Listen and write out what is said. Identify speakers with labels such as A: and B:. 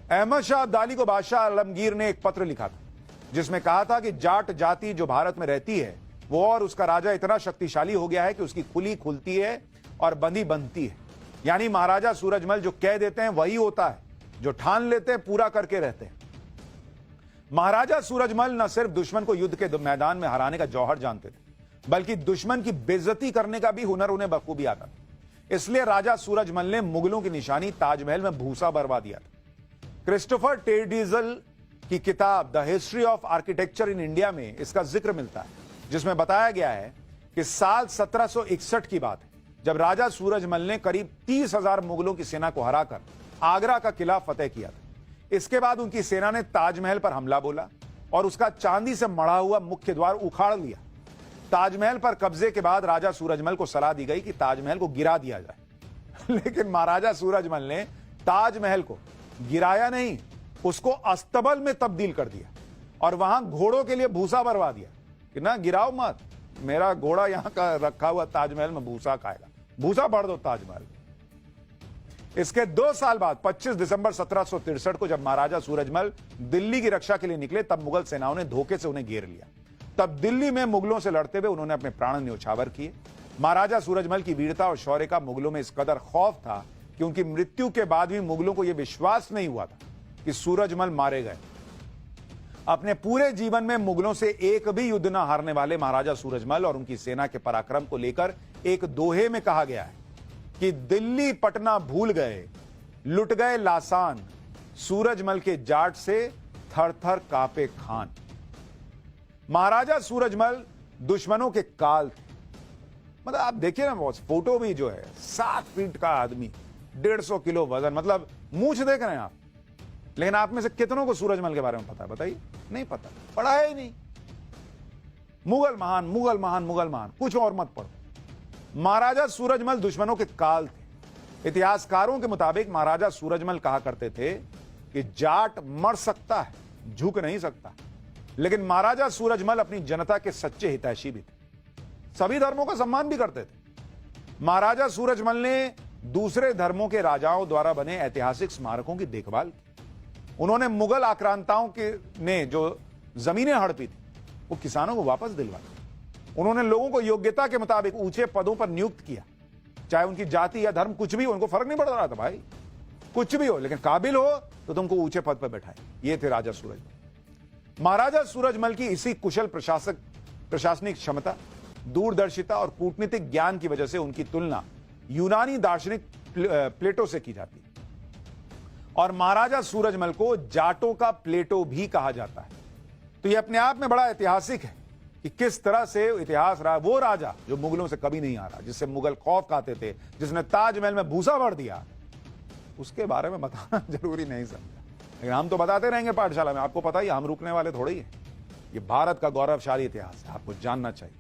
A: अहमद शाह अब्दाली को बादशाह आलमगीर ने एक पत्र लिखा था जिसमें कहा था कि जाट जाति जो भारत में रहती है वो और उसका राजा इतना शक्तिशाली हो गया है कि उसकी खुली खुलती है और बंदी बनती है। यानी महाराजा सूरजमल जो कह देते हैं वही होता है, जो ठान लेते हैं पूरा करके रहते हैं। महाराजा सूरजमल न सिर्फ दुश्मन को युद्ध के मैदान में हराने का जौहर जानते थे, बल्कि दुश्मन की बेइज्जती करने का भी हुनर उन्हें बखूबी आता था। इसलिए राजा सूरजमल ने मुगलों की निशानी ताजमहल में भूसा बरवा दिया था। क्रिस्टोफर टेडिजल की किताब the history of architecture in India में इसका जिक्र मिलता है, जिसमें बताया गया है कि साल 1761 की बात है जब राजा सूरजमल ने करीब 30,000 मुगलों की सेना को हराकर आगरा का किला फतेह किया था। इसके बाद उनकी सेना ने ताजमहल पर हमला बोला और उसका चांदी से मढ़ा हुआ मुख्य द्वार उखाड़ लिया। ताजमहल पर कब्जे के बाद राजा सूरजमल को सलाह दी गई कि ताजमहल को गिरा दिया जाए लेकिन महाराजा सूरजमल ने ताजमहल को गिराया नहीं, उसको अस्तबल में तब्दील कर दिया और वहां घोड़ों के लिए भूसा भरवा दिया कि ना गिराओ मत, मेरा घोड़ा यहां का रखा हुआ ताजमहल में भूसा खाएगा, भूसा भर दो ताजमहल। इसके 2 साल बाद 25 दिसंबर 1763 को जब महाराजा सूरजमल दिल्ली की रक्षा के लिए निकले तब मुगल सेनाओं ने धोखे से उन्हें घेर लिया। तब दिल्ली में मुगलों से लड़ते हुए उन्होंने अपने प्राण न्योछावर किए। महाराजा सूरजमल की वीरता और शौर्य का मुगलों में इस कदर खौफ था कि उनकी मृत्यु के बाद भी मुगलों को यह विश्वास नहीं हुआ था कि सूरजमल मारे गए। अपने पूरे जीवन में मुगलों से एक भी युद्ध न हारने वाले महाराजा सूरजमल और उनकी सेना के पराक्रम को लेकर एक दोहे में कहा गया है कि दिल्ली पटना भूल गए, लुट गए लासान, सूरजमल के जाट से थर थर कांपे खान। महाराजा सूरजमल दुश्मनों के काल थे। मतलब आप देखिए ना बॉस, फोटो भी जो है 7 फीट का आदमी, 150 किलो वजन, मतलब मूंछ देख रहे हैं आप। लेकिन आप में से कितनों को सूरजमल के बारे में पता है? बताइए, नहीं पता, पढ़ा है ही नहीं। मुगल महान, मुगल महान, मुगल महान, कुछ और मत पढ़ो। महाराजा सूरजमल दुश्मनों के काल थे। इतिहासकारों के मुताबिक महाराजा सूरजमल कहा करते थे कि जाट मर सकता है, झुक नहीं सकता। लेकिन महाराजा सूरजमल अपनी जनता के सच्चे हितैषी भी थे, सभी धर्मों का सम्मान भी करते थे। महाराजा सूरजमल ने दूसरे धर्मों के राजाओं द्वारा बने ऐतिहासिक स्मारकों की देखभाल की। उन्होंने मुगल आक्रांताओं के ने जो जमीनें हड़पी थी वो किसानों को वापस दिलवाई। उन्होंने लोगों को योग्यता के मुताबिक ऊंचे पदों पर नियुक्त किया, चाहे उनकी जाति या धर्म कुछ भी हो, उनको फर्क नहीं पड़ रहा था भाई, कुछ भी हो, लेकिन काबिल हो तो तुमको ऊंचे पद पर बैठाए। ये थे राजा सूरजमल। महाराजा सूरजमल की इसी कुशल प्रशासनिक क्षमता, दूरदर्शिता और कूटनीतिक ज्ञान की वजह से उनकी तुलना यूनानी दार्शनिक प्लेटो से की जाती है और महाराजा सूरजमल को जाटों का प्लेटो भी कहा जाता है। तो यह अपने आप में बड़ा ऐतिहासिक है कि किस तरह से इतिहास रहा। वो राजा जो मुगलों से कभी नहीं हारा, जिससे मुगल खौफ खाते थे, जिसने ताजमहल में भूसा भर दिया, उसके बारे में बताना जरूरी नहीं समझा। लेकिन हम तो बताते रहेंगे पाठशाला में, आपको पता ही, हम रुकने वाले थोड़ी है। ये भारत का गौरवशाली इतिहास है, आपको जानना चाहिए।